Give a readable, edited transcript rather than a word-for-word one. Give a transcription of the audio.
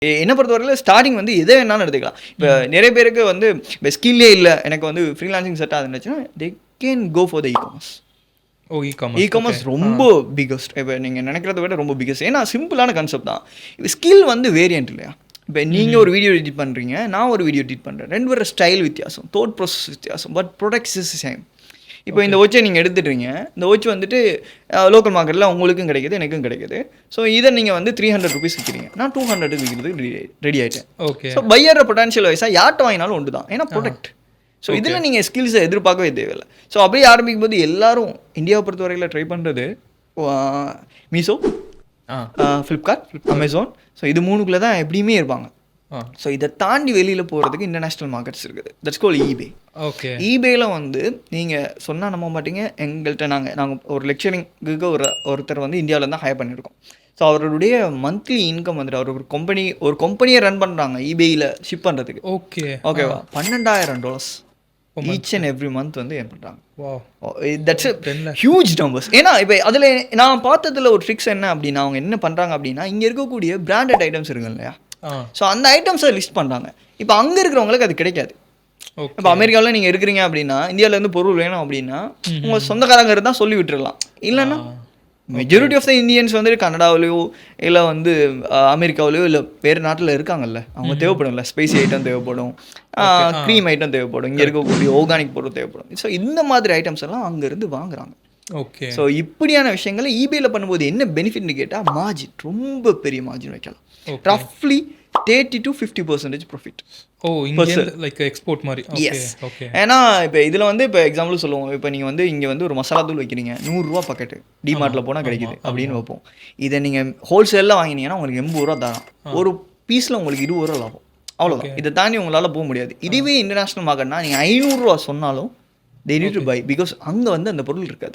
என்ன பொறுத்தவரையில ஸ்டார்டிங் வந்து எதை வேணாலும் எடுத்துக்கலாம். இப்போ நிறைய பேருக்கு வந்து இப்போ ஸ்கில்லே இல்லை, எனக்கு வந்து ஃப்ரீலான்சிங் செட் ஆகுதுன்னு they can go for the e-commerce. E-commerce ரொம்ப பிகஸ்ட். இப்போ நீங்கள் நினைக்கிறத விட ரொம்ப பிகஸ்ட். ஏன்னா சிம்பிளான கான்செப்ட் தான். இப்போ ஸ்கில் வந்து வேரியன்ட் இல்லையா? இப்போ நீங்கள் ஒரு வீடியோ எடிட் பண்ணுறீங்க, நான் ஒரு வீடியோ எடிட் பண்ணுறேன். ரெண்டு பேரும் ஸ்டைல் வித்தியாசம், தோட் ப்ராசஸ் வித்தியாசம், பட் ப்ராடக்ட்ஸ் இஸ் சேம். இப்போ இந்த வாட்சை நீங்கள் எடுத்துடுறீங்க, இந்த வாட்ச் வந்துட்டு லோக்கல் மார்க்கெட்டில் உங்களுக்கும் கிடைக்கிது, எனக்கும் கிடைக்கிது. ஸோ இதை நீங்கள் வந்து 300 ருபீஸ் விற்கிறீங்க, நான் 200 விற்கிறதுக்கு ரெடி ஆகிட்டேன். ஓகே. ஸோ பையர் பொட்டன்ஷியல் வைஸாக யார்கிட்ட வாங்கினாலும் ஒன்று தான், ஏன்னா ப்ராடக்ட். ஸோ இதில் நீங்கள் ஸ்கில்ஸை எதிர்பார்க்கவே தேவையில்லை. ஸோ அப்படியே ஆரம்பிக்கும் போது எல்லாரும் இந்தியாவை பொறுத்தவரையில் ட்ரை பண்ணுறது மீஷோ, ஃப்ளிப்கார்ட், அமேசான். ஸோ இது மூணுக்குள்ளே தான் எப்படியுமே இருப்பாங்க. ஸோ இதை தாண்டி வெளியில் போகிறதுக்கு இன்டர்நேஷ்னல் மார்க்கெட்ஸ் இருக்குது. That's call eBay. ஓகே. ஈபேயில் வந்து நீங்கள் சொன்னால் நம்ப மாட்டீங்க, எங்கள்கிட்ட நாங்கள் ஒரு லெக்சரிங்க்கு ஒருத்தர் வந்து இந்தியாவில் தான் ஹையர் பண்ணியிருக்கோம். ஸோ அவருடைய மந்த்லி இன்கம் வந்துட்டு அவர் ஒரு கம்பெனியை ரன் பண்ணுறாங்க ஈபேயில் ஷிப் பண்ணுறதுக்கு. ஓகேவா, $12,000 ஈச் அண்ட் எவ்ரி மந்த் வந்து ஏன் பண்ணுறாங்க. That's huge numbers. ஏன்னா இப்போ அதில் நான் பார்த்ததில் ஒரு ட்ரிக்ஸ் என்ன அப்படின்னா, அவங்க என்ன பண்ணுறாங்க அப்படின்னா, இங்கே இருக்கக்கூடிய பிராண்டட் ஐட்டம்ஸ் இருக்குங்க இல்லையா, ஸோ அந்த ஐட்டம்ஸை லிஸ்ட் பண்ணுறாங்க. இப்போ அங்கே இருக்கிறவங்களுக்கு அது கிடைக்காது. இப்போ அமெரிக்காவில் நீங்கள் இருக்கிறீங்க அப்படின்னா, இந்தியாவிலேருந்து பொருள் வேணும் அப்படின்னா உங்கள் சொந்தக்காரங்க இருந்தால் சொல்லி விட்டுருலாம். இல்லைன்னா மெஜாரிட்டி ஆஃப் த இந்தியன்ஸ் வந்து கனடாவிலையோ இல்லை வந்து அமெரிக்காவிலையோ இல்லை வேறு நாட்டில் இருக்காங்கல்ல, அவங்க தேவைப்படும்ல, ஸ்பைசி ஐட்டம் தேவைப்படும், க்ரீம் ஐட்டம் தேவைப்படும், இங்கே இருக்கக்கூடிய ஆர்கானிக் பொருள் தேவைப்படும். ஸோ இந்த மாதிரி ஐட்டம்ஸ் எல்லாம் அங்கேருந்து வாங்குறாங்க. ஓகே. ஸோ இப்படியான விஷயங்களை ஈபேயில் பண்ணும்போது என்ன பெனிஃபிட்னு கேட்டால், மார்ஜின் ரொம்ப பெரிய மார்ஜின் வைக்கலாம். ரஃப்லி 30 to 50% ப்ராஃபிட். லைக் எக்ஸ்போர்ட் மாதிரி. எஸ். ஏன்னா இப்போ இதில் வந்து இப்போ எக்ஸாம்பிள் சொல்லுவோம், இப்போ நீங்கள் வந்து இங்கே வந்து ஒரு மசாலா தூள் வைக்கிறீங்க, 100 ரூபா பக்கெட்டு டிமார்ட்டில் போனால் கிடைக்குது அப்படின்னு வைப்போம். இதை நீங்கள் ஹோல்சேலில் வாங்கினீங்கன்னா உங்களுக்கு 80 ரூபா தரான், ஒரு பீஸில் உங்களுக்கு 20 ரூபா லாபம், அவ்வளோதான். இதை தாண்டி உங்களால் போக முடியாது. இதுவே இன்டர்நேஷ்னல் மார்க்கெட்னா நீங்கள் 500 ரூபா சொன்னாலும் they need to buy, because அங்கே வந்து அந்த பொருள் இருக்காது.